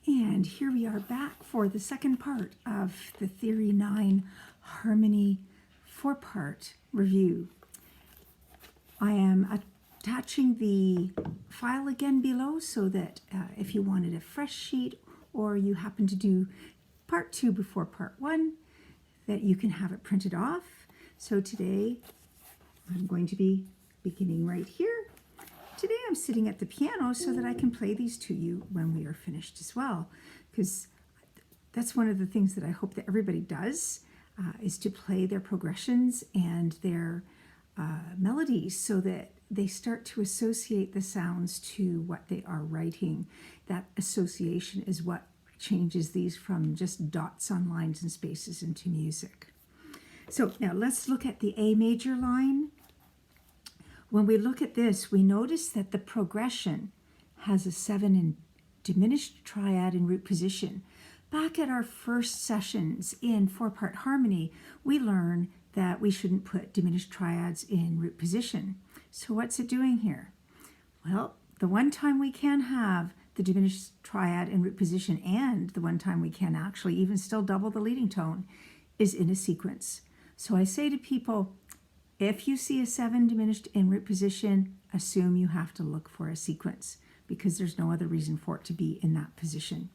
And here we are back for the second part of the Theory 9 Harmony 4-part review. I am attaching the file again below so that if you wanted a fresh sheet or you happen to do part 2 before part 1, that you can have it printed off. So today I'm going to be beginning right here. Today I'm sitting at the piano so that I can play these to you when we are finished as well, because that's one of the things that I hope that everybody does, is to play their progressions and their melodies so that they start to associate the sounds to what they are writing. That association is what changes these from just dots on lines and spaces into music. So now let's look at the A major line. When we look at this, we notice that the progression has a 7 in diminished triad in root position. Back at our first sessions in 4-part harmony, we learn that we shouldn't put diminished triads in root position. So what's it doing here? Well, the one time we can have the diminished triad in root position and the one time we can actually even still double the leading tone is in a sequence. So I say to people, if you see a 7 diminished in root position, assume you have to look for a sequence because there's no other reason for it to be in that position.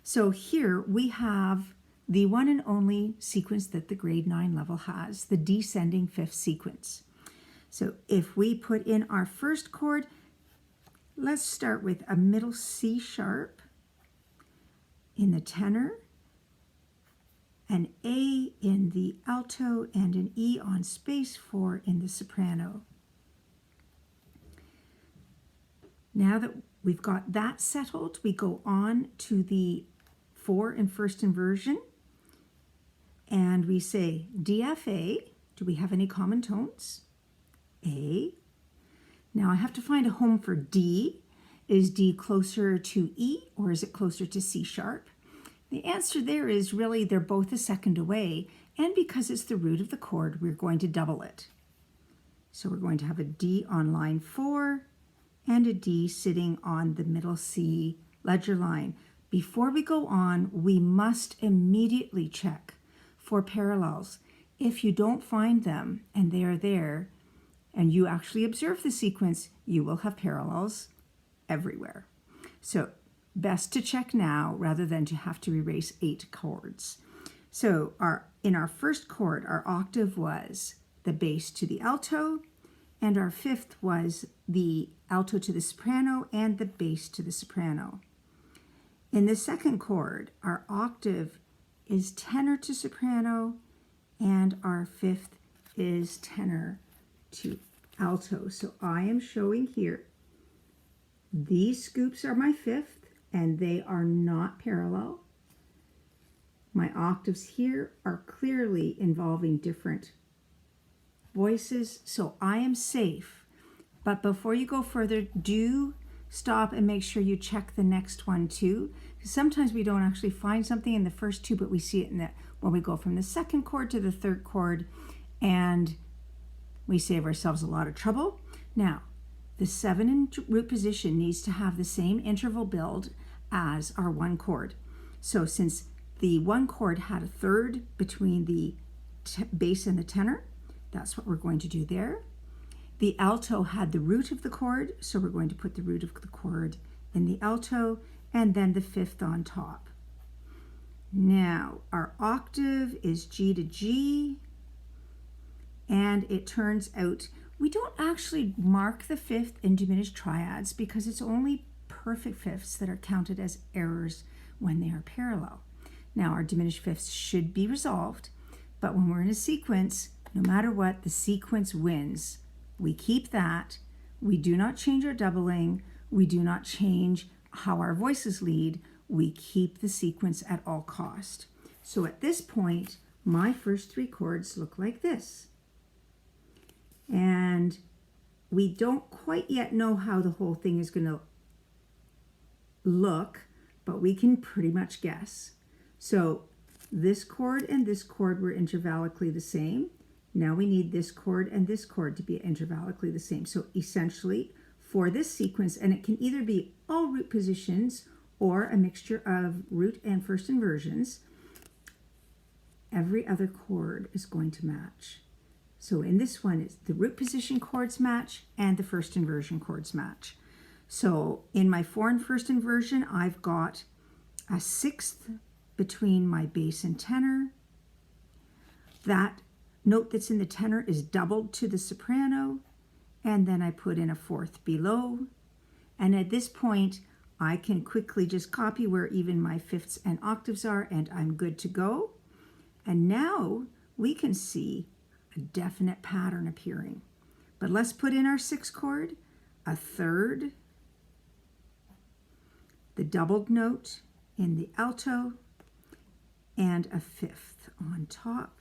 So here we have the one and only sequence that the grade 9 level has, the descending fifth sequence. So if we put in our first chord, let's start with a middle C sharp in the tenor, an A in the alto, and an E on space 4 in the soprano. Now that we've got that settled, we go on to the 4 in first inversion, and we say DFA. Do we have any common tones? A. Now I have to find a home for D. Is D closer to E or is it closer to C sharp? The answer there is really they're both a second away, and because it's the root of the chord, we're going to double it. So we're going to have a D on line 4 and a D sitting on the middle C ledger line. Before we go on, we must immediately check for parallels. If you don't find them and they are there, and you actually observe the sequence, you will have parallels everywhere. So best to check now rather than to have to erase 8 chords. So in our first chord, our octave was the bass to the alto, and our fifth was the alto to the soprano and the bass to the soprano. In the second chord, our octave is tenor to soprano, and our fifth is tenor to alto. So I am showing here, these scoops are my fifth, and they are not parallel. My octaves here are clearly involving different voices, so I am safe. But before you go further, do stop and make sure you check the next one too. Because sometimes we don't actually find something in the first two, but we see it when we go from the second chord to the third chord, and we save ourselves a lot of trouble. Now, the 7 in root position needs to have the same interval build as our one chord. So since the one chord had a third between the bass and the tenor, that's what we're going to do there. The alto had the root of the chord, so we're going to put the root of the chord in the alto, and then the fifth on top. Now, our octave is G to G, and it turns out we don't actually mark the fifth in diminished triads because it's only perfect fifths that are counted as errors when they are parallel. Now, our diminished fifths should be resolved, but when we're in a sequence, no matter what, the sequence wins. We keep that. We do not change our doubling. We do not change how our voices lead. We keep the sequence at all cost. So at this point, my first 3 chords look like this. And we don't quite yet know how the whole thing is going to look, but we can pretty much guess. So this chord and this chord were intervallically the same. Now we need this chord and this chord to be intervallically the same. So essentially, for this sequence, and it can either be all root positions or a mixture of root and first inversions, every other chord is going to match. So in this one, it's the root position chords match and the first inversion chords match. So in my 4 and first inversion, I've got a sixth between my bass and tenor. That note that's in the tenor is doubled to the soprano, and then I put in a fourth below. And at this point, I can quickly just copy where even my fifths and octaves are, and I'm good to go. And now we can see a definite pattern appearing. But let's put in our sixth chord, a third, the doubled note in the alto, and a fifth on top.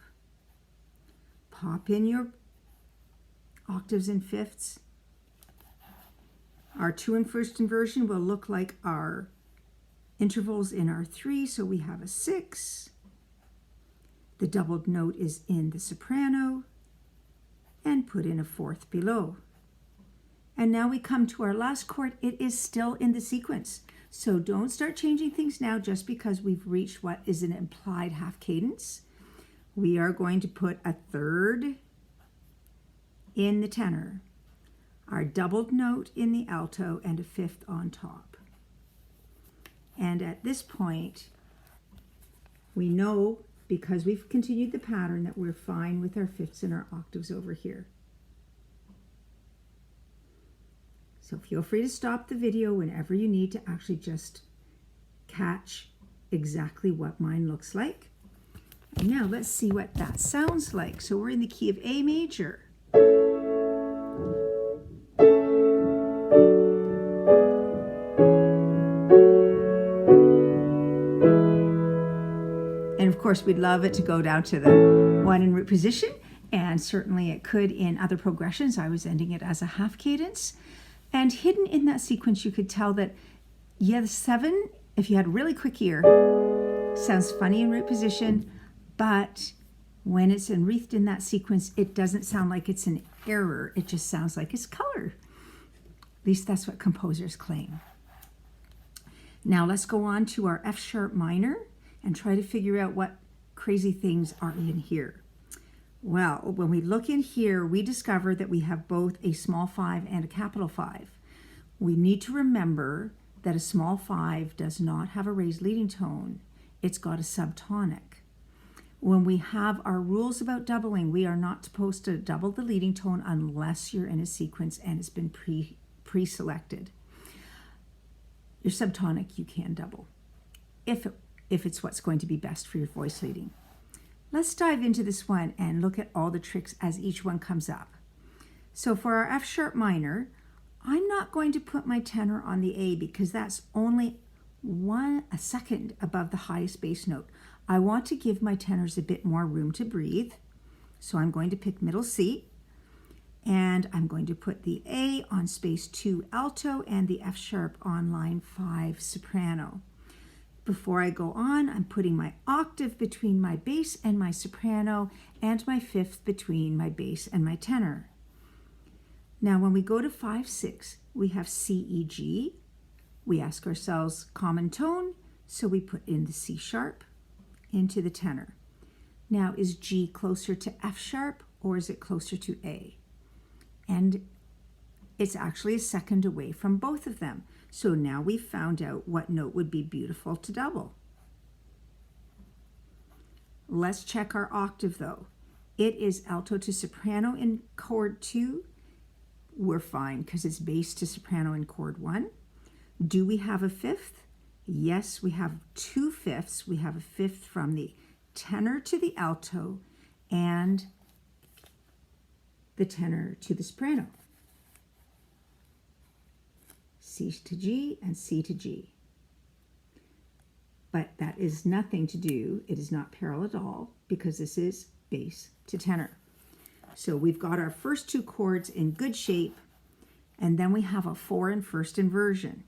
Pop in your octaves and fifths. Our 2 and first inversion will look like our intervals in our 3, so we have a 6. The doubled note is in the soprano, and put in a fourth below. And now we come to our last chord. It is still in the sequence. So don't start changing things now just because we've reached what is an implied half cadence. We are going to put a third in the tenor, our doubled note in the alto, and a fifth on top. And at this point, we know, because we've continued the pattern, that we're fine with our fifths and our octaves over here. So feel free to stop the video whenever you need to actually just catch exactly what mine looks like. And now let's see what that sounds like. So we're in the key of A major. And of course, we'd love it to go down to the 1 in root position, and certainly it could in other progressions. I was ending it as a half cadence. And hidden in that sequence, you could tell that, yeah, the 7, if you had a really quick ear, sounds funny in root position, but when it's enwreathed in that sequence, it doesn't sound like it's an error. It just sounds like it's color. At least that's what composers claim. Now let's go on to our F sharp minor and try to figure out what crazy things are in here. Well, when we look in here, we discover that we have both a small 5 and a capital 5. We need to remember that a small 5 does not have a raised leading tone. It's got a subtonic. When we have our rules about doubling, we are not supposed to double the leading tone unless you're in a sequence and it's been pre-selected. Your subtonic you can double if it's what's going to be best for your voice leading. Let's dive into this one and look at all the tricks as each one comes up. So for our F sharp minor, I'm not going to put my tenor on the A because that's only a second above the highest bass note. I want to give my tenors a bit more room to breathe. So I'm going to pick middle C, and I'm going to put the A on space 2 alto and the F sharp on line 5 soprano. Before I go on, I'm putting my octave between my bass and my soprano, and my fifth between my bass and my tenor. Now when we go to 5/6, we have C, E, G. We ask ourselves common tone, so we put in the C sharp into the tenor. Now is G closer to F sharp or is it closer to A? And it's actually a second away from both of them. So now we've found out what note would be beautiful to double. Let's check our octave though. It is alto to soprano in chord 2. We're fine because it's bass to soprano in chord 1. Do we have a fifth? Yes, we have 2 fifths. We have a fifth from the tenor to the alto and the tenor to the soprano. C to G and C to G. But that is nothing to do, it is not parallel at all, because this is bass to tenor. So we've got our first 2 chords in good shape, and then we have a 4 in first inversion.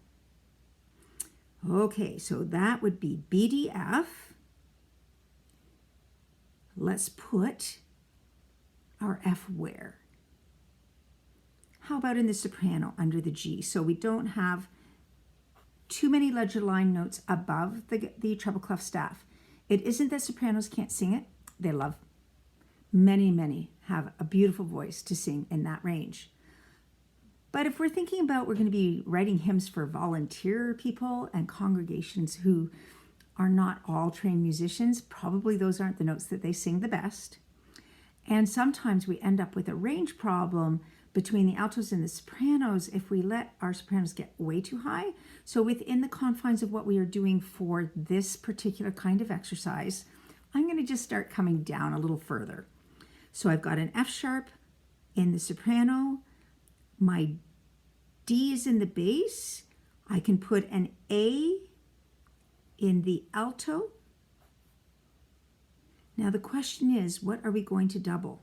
Okay, so that would be B, D, F. Let's put our F where? How about in the soprano under the G? So we don't have too many ledger line notes above the treble clef staff. It isn't that sopranos can't sing it. They love. Many have a beautiful voice to sing in that range. But if we're thinking about we're going to be writing hymns for volunteer people and congregations who are not all trained musicians, probably those aren't the notes that they sing the best. And sometimes we end up with a range problem between the altos and the sopranos if we let our sopranos get way too high. So within the confines of what we are doing for this particular kind of exercise, I'm going to just start coming down a little further. So I've got an F sharp in the soprano. My D is in the bass. I can put an A in the alto. Now the question is, what are we going to double?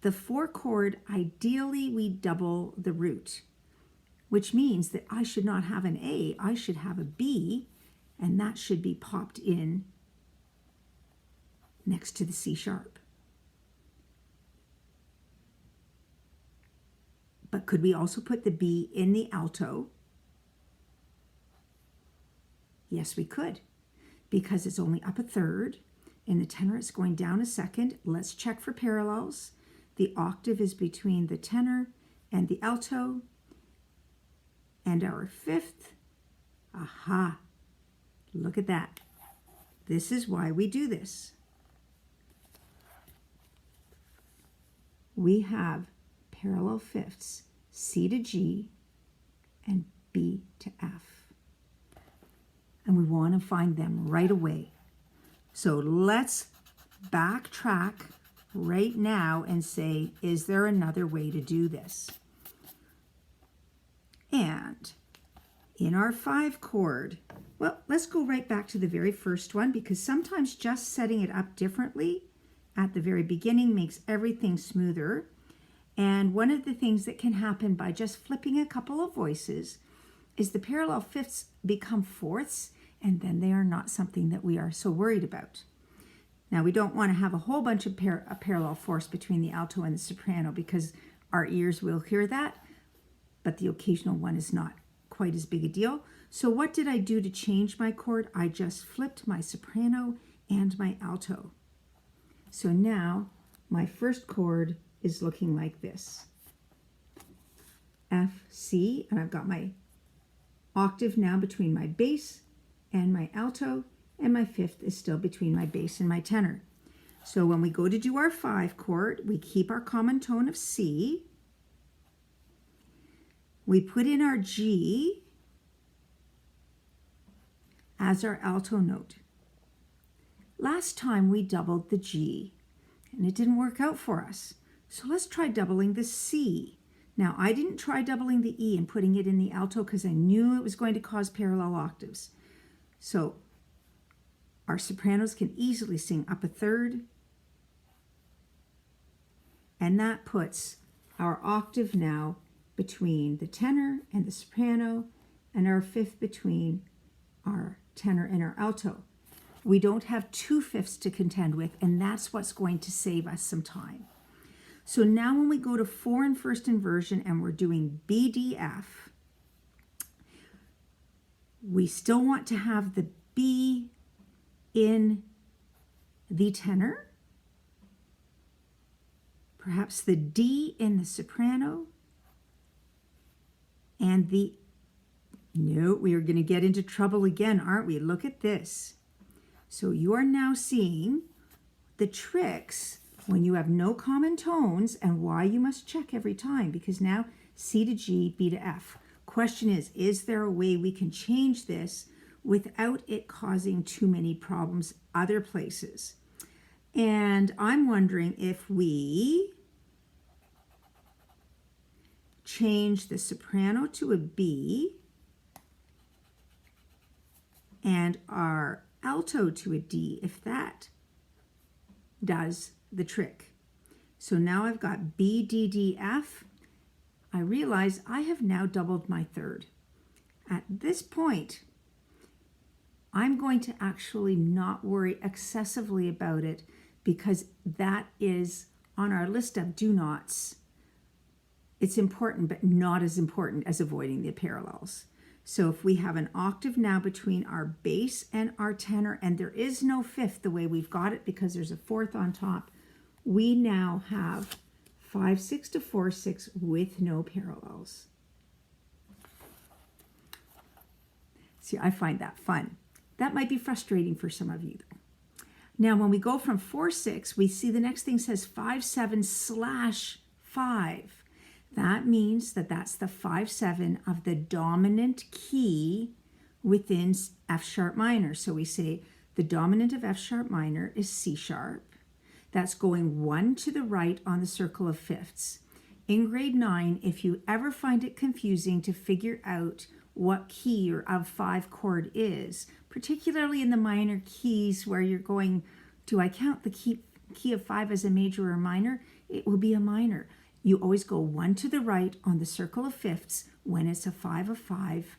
The 4 chord, ideally we double the root, which means that I should not have an A, I should have a B, and that should be popped in next to the C sharp. But could we also put the B in the alto? Yes, we could, because it's only up a third. In the tenor, it's going down a second. Let's check for parallels. The octave is between the tenor and the alto. And our fifth, aha, look at that. This is why we do this. We have parallel fifths, C to G and B to F. And we want to find them right away. So let's backtrack right now and say, is there another way to do this? And in our 5 chord, well, let's go right back to the very first one, because sometimes just setting it up differently at the very beginning makes everything smoother. And one of the things that can happen by just flipping a couple of voices is the parallel fifths become fourths, and then they are not something that we are so worried about. Now, we don't want to have a whole bunch of a parallel fourths between the alto and the soprano, because our ears will hear that, but the occasional one is not quite as big a deal. So what did I do to change my chord? I just flipped my soprano and my alto. So now my first chord is looking like this. F, C, and I've got my octave now between my bass and my alto, and my fifth is still between my bass and my tenor. So when we go to do our 5 chord, we keep our common tone of C. We put in our G as our alto note. Last time we doubled the G, and it didn't work out for us. So let's try doubling the C. Now, I didn't try doubling the E and putting it in the alto because I knew it was going to cause parallel octaves. So our sopranos can easily sing up a third, and that puts our octave now between the tenor and the soprano, and our fifth between our tenor and our alto. We don't have 2 fifths to contend with, and that's what's going to save us some time. So now when we go to 4 in first inversion and we're doing B, D, F, we still want to have the B in the tenor, perhaps the D in the soprano, and no, we are going to get into trouble again, aren't we? Look at this. So you are now seeing the tricks when you have no common tones and why you must check every time, because now C to G, B to F. Question is there a way we can change this without it causing too many problems other places? And I'm wondering if we change the soprano to a B and our alto to a D, if that does the trick. So now I've got B, D, D, F. I realize I have now doubled my third. At this point, I'm going to actually not worry excessively about it, because that is on our list of do nots. It's important, but not as important as avoiding the parallels. So if we have an octave now between our bass and our tenor, and there is no fifth the way we've got it because there's a fourth on top, we now have 5/6 to 4/6 with no parallels. See, I find that fun. That might be frustrating for some of you, though. Now, when we go from 4/6, we see the next thing says 5/7/5. That means that that's the 5/7 of the dominant key within F sharp minor. So we say the dominant of F sharp minor is C sharp. That's going one to the right on the circle of fifths. In grade 9, if you ever find it confusing to figure out what key your of 5 chord is, particularly in the minor keys where you're going, do I count the key of 5 as a major or minor? It will be a minor. You always go one to the right on the circle of fifths when it's a 5 of 5,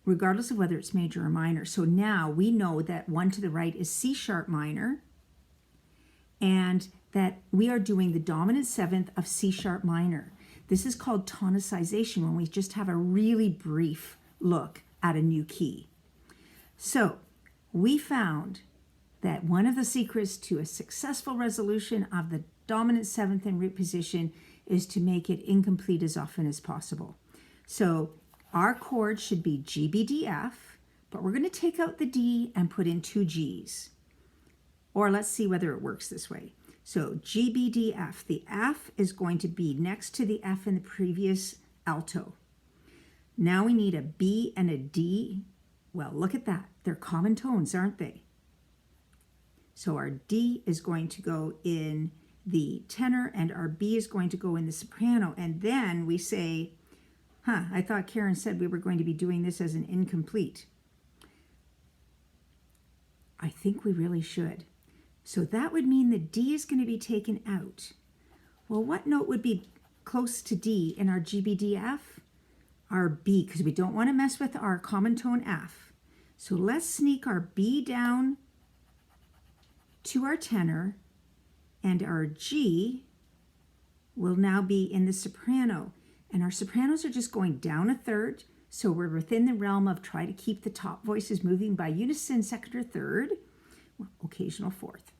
regardless of whether it's major or minor. So now we know that one to the right is C sharp minor, and that we are doing the dominant seventh of C sharp minor. This is called tonicization, when we just have a really brief look at a new key. So we found that one of the secrets to a successful resolution of the dominant seventh in root position is to make it incomplete as often as possible. So our chord should be G, B, D, F, but we're going to take out the D and put in 2 G's. Or let's see whether it works this way. So G, B, D, F. The F is going to be next to the F in the previous alto. Now we need a B and a D. Well, look at that. They're common tones, aren't they? So our D is going to go in the tenor and our B is going to go in the soprano. And then we say, I thought Karen said we were going to be doing this as an incomplete. I think we really should. So that would mean the D is going to be taken out. Well, what note would be close to D in our G, B, D, F? Our B, because we don't want to mess with our common tone F. So let's sneak our B down to our tenor, and our G will now be in the soprano. And our sopranos are just going down a third, so we're within the realm of try to keep the top voices moving by unison, second or third, well, occasional fourth.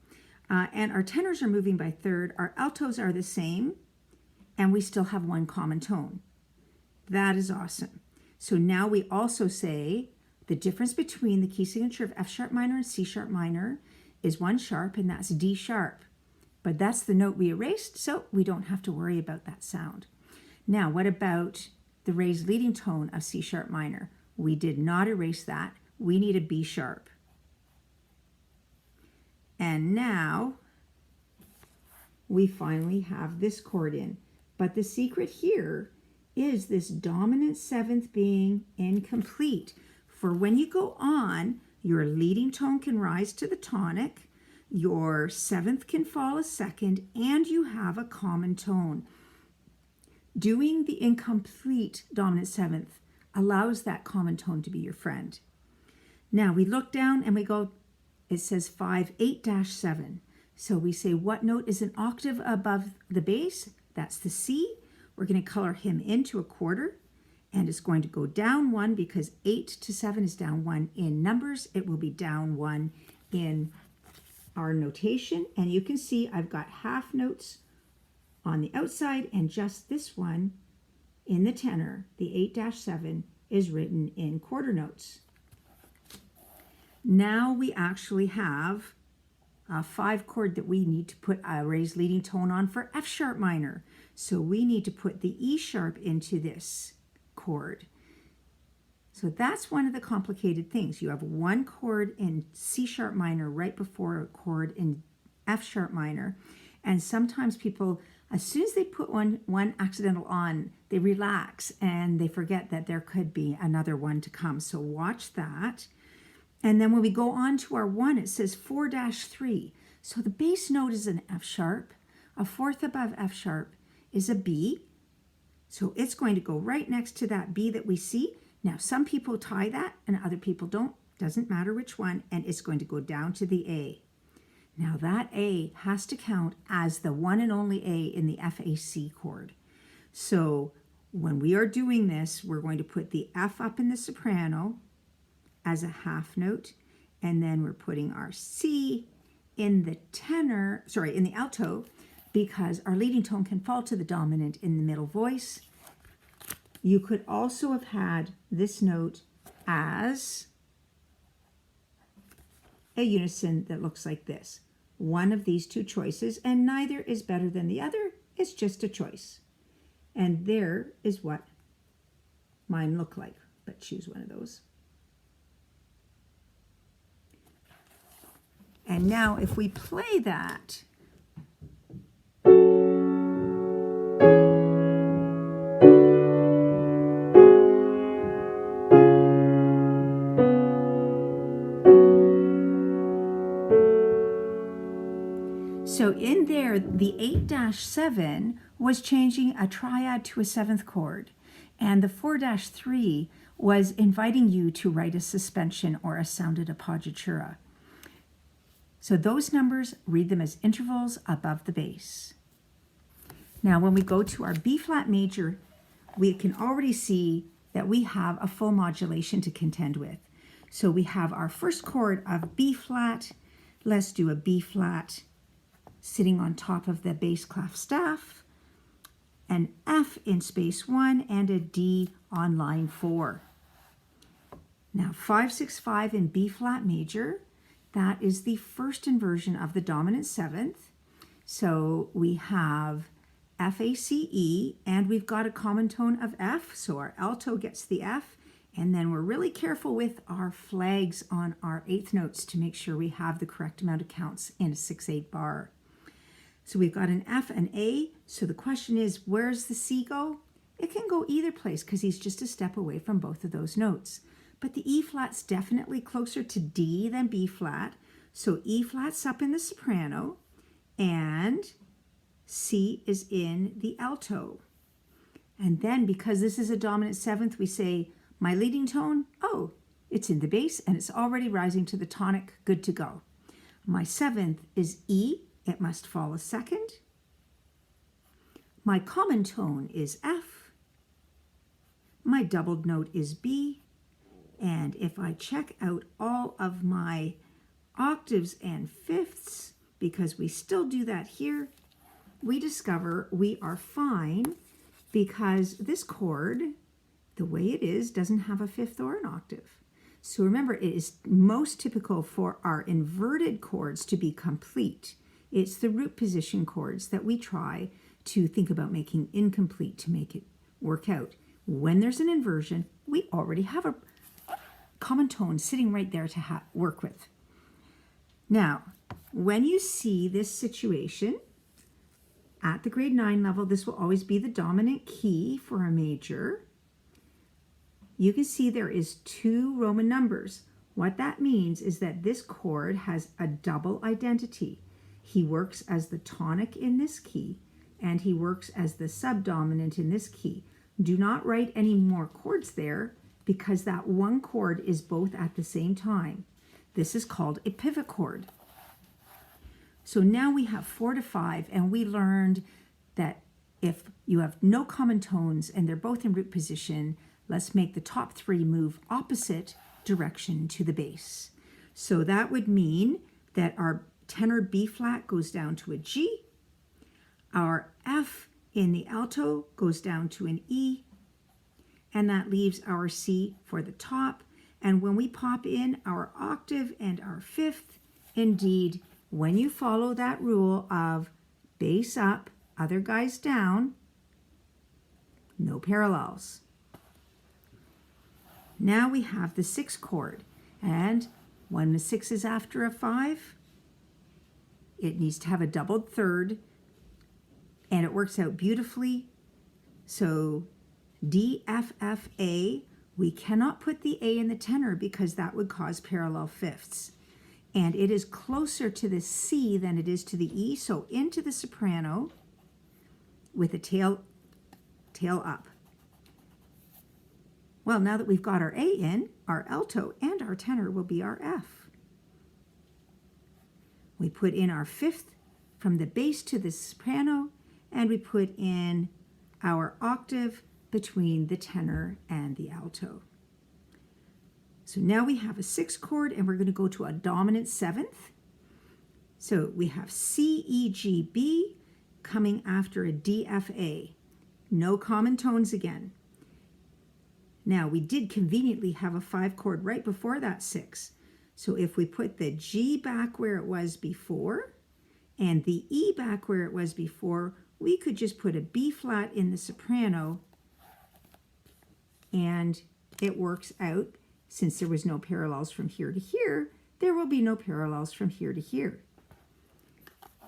And our tenors are moving by third. Our altos are the same, and we still have one common tone. That is awesome. So now we also say the difference between the key signature of F sharp minor and C sharp minor is 1 sharp, and that's D sharp. But that's the note we erased, so we don't have to worry about that sound. Now, what about the raised leading tone of C sharp minor? We did not erase that. We need a B sharp. And now we finally have this chord in. But the secret here is this dominant seventh being incomplete. For when you go on, your leading tone can rise to the tonic, your seventh can fall a second, and you have a common tone. Doing the incomplete dominant seventh allows that common tone to be your friend. Now we look down and we go, it says 5/8-7. So we say, what note is an octave above the bass? That's the C. We're going to color him into a quarter, and it's going to go down 1 because 8 to 7 is down 1 in numbers. It will be down 1 in our notation. And you can see I've got half notes on the outside, and just this one in the tenor, the 8-7, is written in quarter notes. Now we actually have a 5 chord that we need to put a raised leading tone on for F sharp minor. So we need to put the E sharp into this chord. So that's one of the complicated things. You have one chord in C sharp minor right before a chord in F sharp minor. And sometimes people, as soon as they put one accidental on, they relax and they forget that there could be another one to come. So watch that. And then when we go on to our 1, it says 4-3. So the bass note is an F sharp. A fourth above F sharp is a B. So it's going to go right next to that B that we see. Now, some people tie that and other people don't. Doesn't matter which one. And it's going to go down to the A. Now that A has to count as the one and only A in the FAC chord. So when we are doing this, we're going to put the F up in the soprano as a half note, and then we're putting our C in the tenor, sorry, in the alto, because our leading tone can fall to the dominant in the middle voice. You could also have had this note as a unison that looks like this. One of these two choices, and neither is better than the other. It's just a choice. And there is what mine look like, but choose one of those. And now if we play that, so in there, the 8-7 was changing a triad to a seventh chord, and the 4-3 was inviting you to write a suspension or a sounded appoggiatura. So those numbers, read them as intervals above the bass. Now when we go to our B flat major, we can already see that we have a full modulation to contend with. So we have our first chord of B flat. Let's do a B flat sitting on top of the bass clef staff, an F in space 1, and a D on line 4. Now 5-6-5 in B flat major, that is the first inversion of the dominant seventh. So we have F, A, C, E, and we've got a common tone of F, so our alto gets the F, and then we're really careful with our flags on our eighth notes to make sure we have the correct amount of counts in a 6/8 bar. So we've got an F and A, so the question is, where's the C go? It can go either place because he's just a step away from both of those notes. But the E flat's definitely closer to D than B flat, so E flat's up in the soprano, and C is in the alto. And then because this is a dominant seventh, we say, my leading tone, oh, it's in the bass and it's already rising to the tonic, good to go. My seventh is E, it must fall a second. My common tone is F. My doubled note is B. And if I check out all of my octaves and fifths, because we still do that here, we discover we are fine because this chord, the way it is, doesn't have a fifth or an octave. So remember, it is most typical for our inverted chords to be complete. It's the root position chords that we try to think about making incomplete to make it work out. When there's an inversion, we already have a common tone sitting right there to work with. Now, when you see this situation at the grade 9 level, this will always be the dominant key for a major. You can see there is 2 Roman numbers. What that means is that this chord has a double identity. He works as the tonic in this key, and he works as the subdominant in this key. Do not write any more chords there because that one chord is both at the same time. This is called a pivot chord. So now we have 4 to 5, and we learned that if you have no common tones and they're both in root position, let's make the top 3 move opposite direction to the bass. So that would mean that our tenor B flat goes down to a G, our F in the alto goes down to an E, and that leaves our C for the top. And when we pop in our octave and our fifth, indeed, when you follow that rule of bass up, other guys down, no parallels. Now we have the 6 chord, and when the 6 is after a 5, it needs to have a doubled third, and it works out beautifully. So D, F, F, A, we cannot put the A in the tenor because that would cause parallel fifths. And it is closer to the C than it is to the E, so into the soprano with a tail up. Well, now that we've got our A in, our alto and our tenor will be our F. We put in our fifth from the bass to the soprano, and we put in our octave between the tenor and the alto. So now we have a 6th chord and we're going to go to a dominant 7th. So we have C, E, G, B coming after a D, F, A. No common tones again. Now we did conveniently have a 5 chord right before that 6. So if we put the G back where it was before and the E back where it was before, we could just put a B flat in the soprano and it works out. Since there was no parallels from here to here, there will be no parallels from here to here.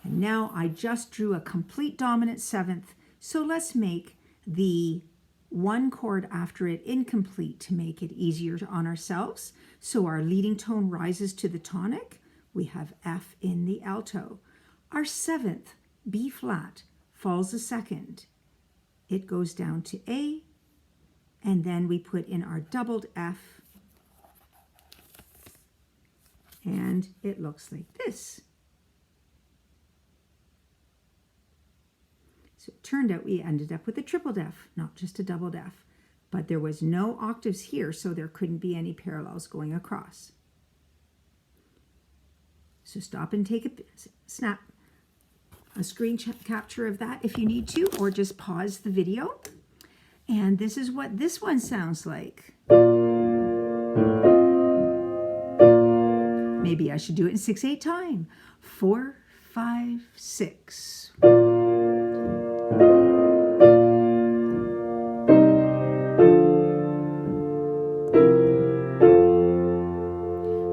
And now I just drew a complete dominant 7th, so let's make the 1 chord after it incomplete to make it easier on ourselves. So our leading tone rises to the tonic. We have F in the alto. Our 7th, B flat, falls a 2nd. It goes down to A, and then we put in our doubled F, and it looks like this. So it turned out we ended up with a tripled F, not just a doubled F. But there was no octaves here, so there couldn't be any parallels going across. So stop and take a screen capture of that if you need to, or just pause the video. And this is what this one sounds like. Maybe I should do it in 6/8 time. 4, 5, 6.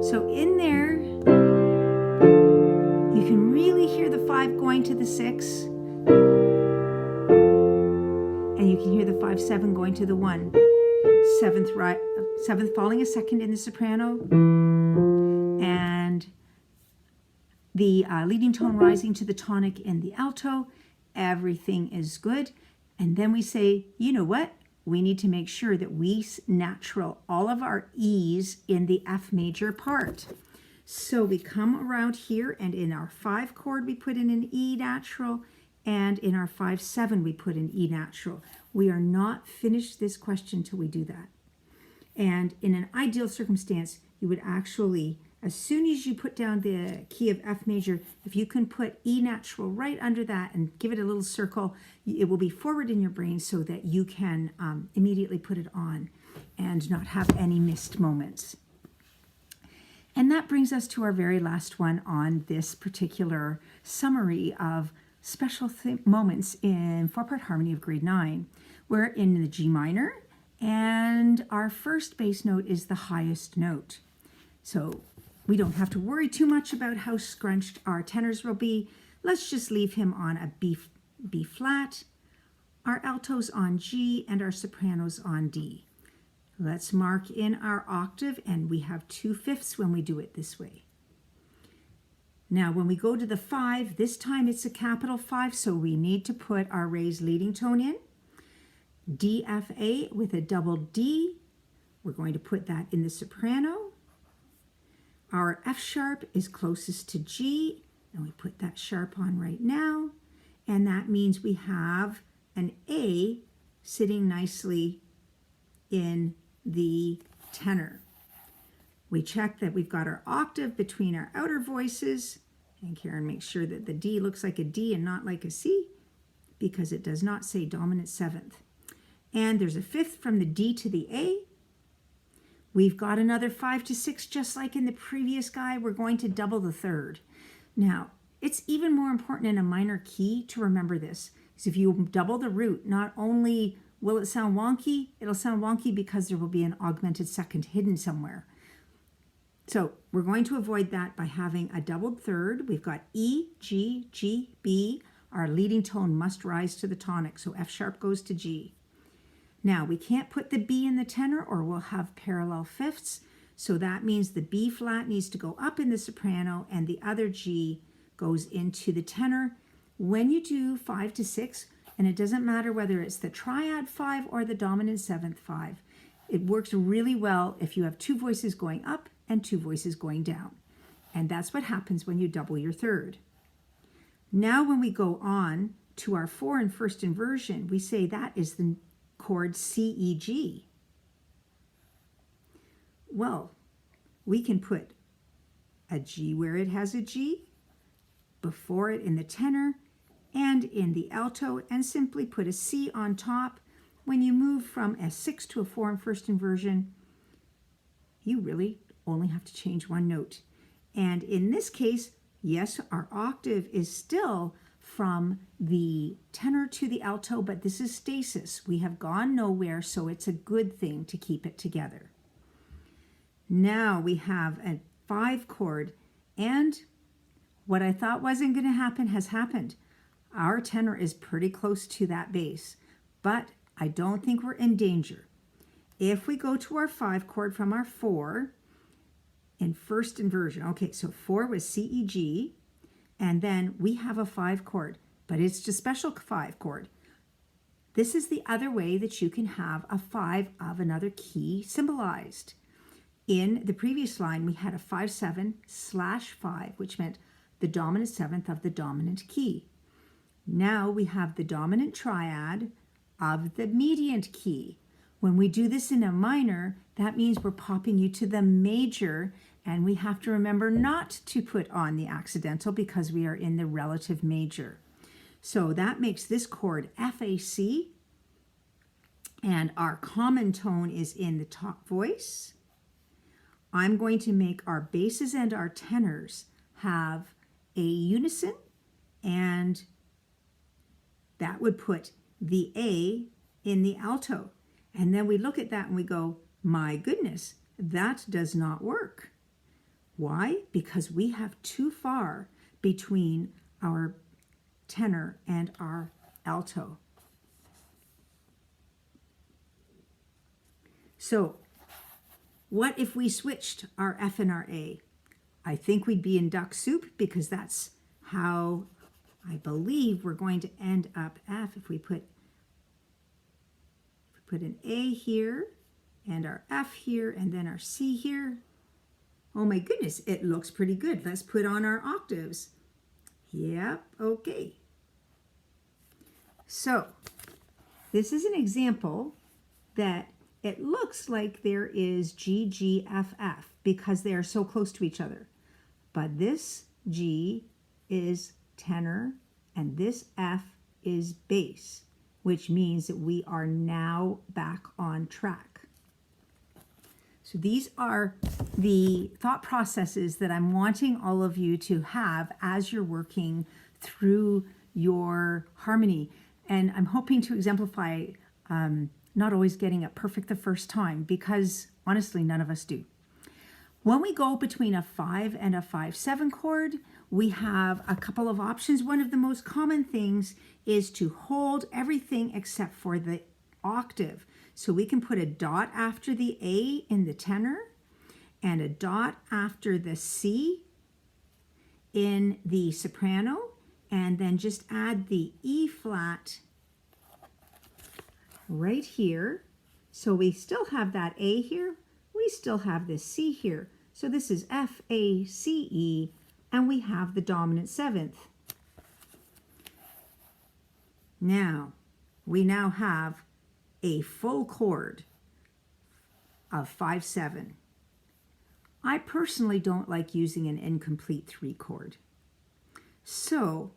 So in there, you can really hear the 5 going to the 6. And you can hear the 5/7 going to the 1. 7th falling a 2nd in the soprano. And the leading tone rising to the tonic in the alto. Everything is good. And then we say, you know what? We need to make sure that we natural all of our E's in the F major part. So we come around here, and in our 5 chord we put in an E natural, and in our 5/7 we put an E natural. We are not finished this question till we do that. And in an ideal circumstance, you would actually, as soon as you put down the key of F major, if you can put E natural right under that and give it a little circle, it will be forward in your brain so that you can immediately put it on and not have any missed moments. And that brings us to our very last one on this particular summary of special moments in 4-part harmony of grade 9. We're in the G minor, and our first bass note is the highest note. So we don't have to worry too much about how scrunched our tenors will be. Let's just leave him on a B flat, our altos on G, and our sopranos on D. Let's mark in our octave, and we have 2/5 when we do it this way. Now, when we go to the 5, this time it's a capital 5, so we need to put our raised leading tone in. D, F, A with a double D. We're going to put that in the soprano. Our F sharp is closest to G, and we put that sharp on right now. And that means we have an A sitting nicely in the tenor. We check that we've got our octave between our outer voices, and Karen makes sure that the D looks like a D and not like a C, because it does not say dominant 7th. And there's a 5th from the D to the A. We've got another 5 to 6, just like in the previous guy. We're going to double the 3rd. Now, it's even more important in a minor key to remember this, because if you double the root, not only will it sound wonky, it'll sound wonky because there will be an augmented 2nd hidden somewhere. So we're going to avoid that by having a doubled 3rd. We've got E, G, G, B. Our leading tone must rise to the tonic, so F sharp goes to G. Now, we can't put the B in the tenor or we'll have parallel 5ths. So that means the B flat needs to go up in the soprano and the other G goes into the tenor. When you do 5 to 6, and it doesn't matter whether it's the triad 5 or the dominant 7th 5, it works really well if you have 2 voices going up and 2 voices going down. And that's what happens when you double your 3rd. Now when we go on to our 4 in first inversion, we say that is the chord C, E, G? Well, we can put a G where it has a G, before it in the tenor and in the alto, and simply put a C on top. When you move from a 6 to a 4 in first inversion, you really only have to change one note. And in this case, yes, our octave is still from the tenor to the alto, but this is stasis. We have gone nowhere, so it's a good thing to keep it together. Now we have a 5 chord, and what I thought wasn't going to happen has happened. Our tenor is pretty close to that bass, but I don't think we're in danger. If we go to our 5 chord from our 4 in first inversion, okay, so 4 was C, E, G, and then we have a 5 chord, but it's just special 5 chord. This is the other way that you can have a 5 of another key symbolized. In the previous line, we had a 5/7/5, which meant the dominant 7th of the dominant key. Now we have the dominant triad of the mediant key. When we do this in a minor, that means we're popping you to the major, and we have to remember not to put on the accidental because we are in the relative major. So that makes this chord F-A-C, and our common tone is in the top voice. I'm going to make our basses and our tenors have a unison, and that would put the A in the alto. And then we look at that and we go, my goodness, that does not work. Why? Because we have too far between our tenor and our alto. So what if we switched our F and our A? I think we'd be in duck soup, because that's how I believe we're going to end up F. If we put an A here and our F here and then our C here. Oh my goodness, it looks pretty good. Let's put on our octaves. Yep, okay. So this is an example that it looks like there is G, G, F, F because they are so close to each other. But this G is tenor and this F is bass, which means that we are now back on track. So these are the thought processes that I'm wanting all of you to have as you're working through your harmony. And I'm hoping to exemplify not always getting it perfect the first time, because honestly, none of us do. When we go between a 5 and a 5/7 chord, we have a couple of options. One of the most common things is to hold everything except for the octave. So we can put a dot after the A in the tenor and a dot after the C in the soprano, and then just add the E flat right here. So we still have that A here, we still have this C here. So this is F, A, C, E, and we have the dominant 7th. Now, we now have a full chord of 5/7. I personally don't like using an incomplete 3 chord. So,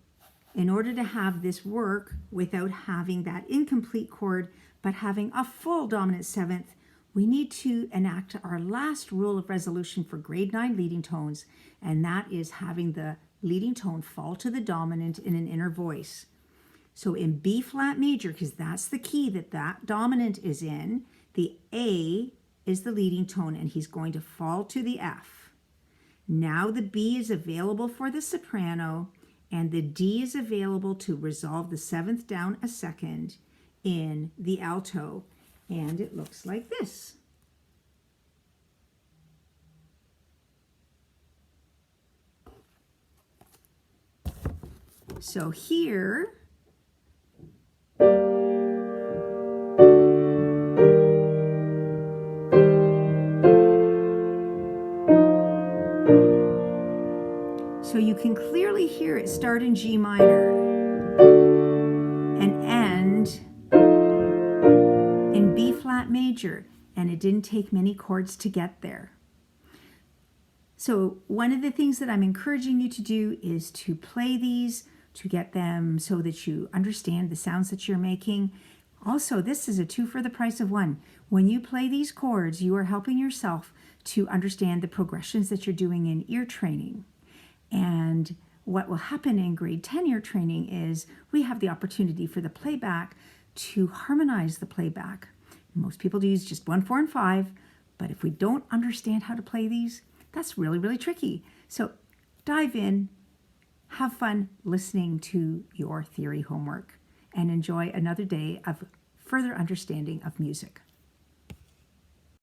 in order to have this work without having that incomplete chord, but having a full dominant 7th, we need to enact our last rule of resolution for grade 9 leading tones, and that is having the leading tone fall to the dominant in an inner voice. So in B flat major, because that's the key that dominant is in, the A is the leading tone and he's going to fall to the F. Now the B is available for the soprano and the D is available to resolve the 7th down a second in the alto. And it looks like this. So here, so you can clearly hear it start in G minor and end major, and it didn't take many chords to get there. So one of the things that I'm encouraging you to do is to play these, to get them so that you understand the sounds that you're making. Also, this is a 2 for the price of 1. When you play these chords, you are helping yourself to understand the progressions that you're doing in ear training. And what will happen in grade 10 ear training is we have the opportunity for the playback to harmonize the playback. Most people use just 1, 4, and 5, but if we don't understand how to play these, that's really, really tricky. So dive in, have fun listening to your theory homework, and enjoy another day of further understanding of music.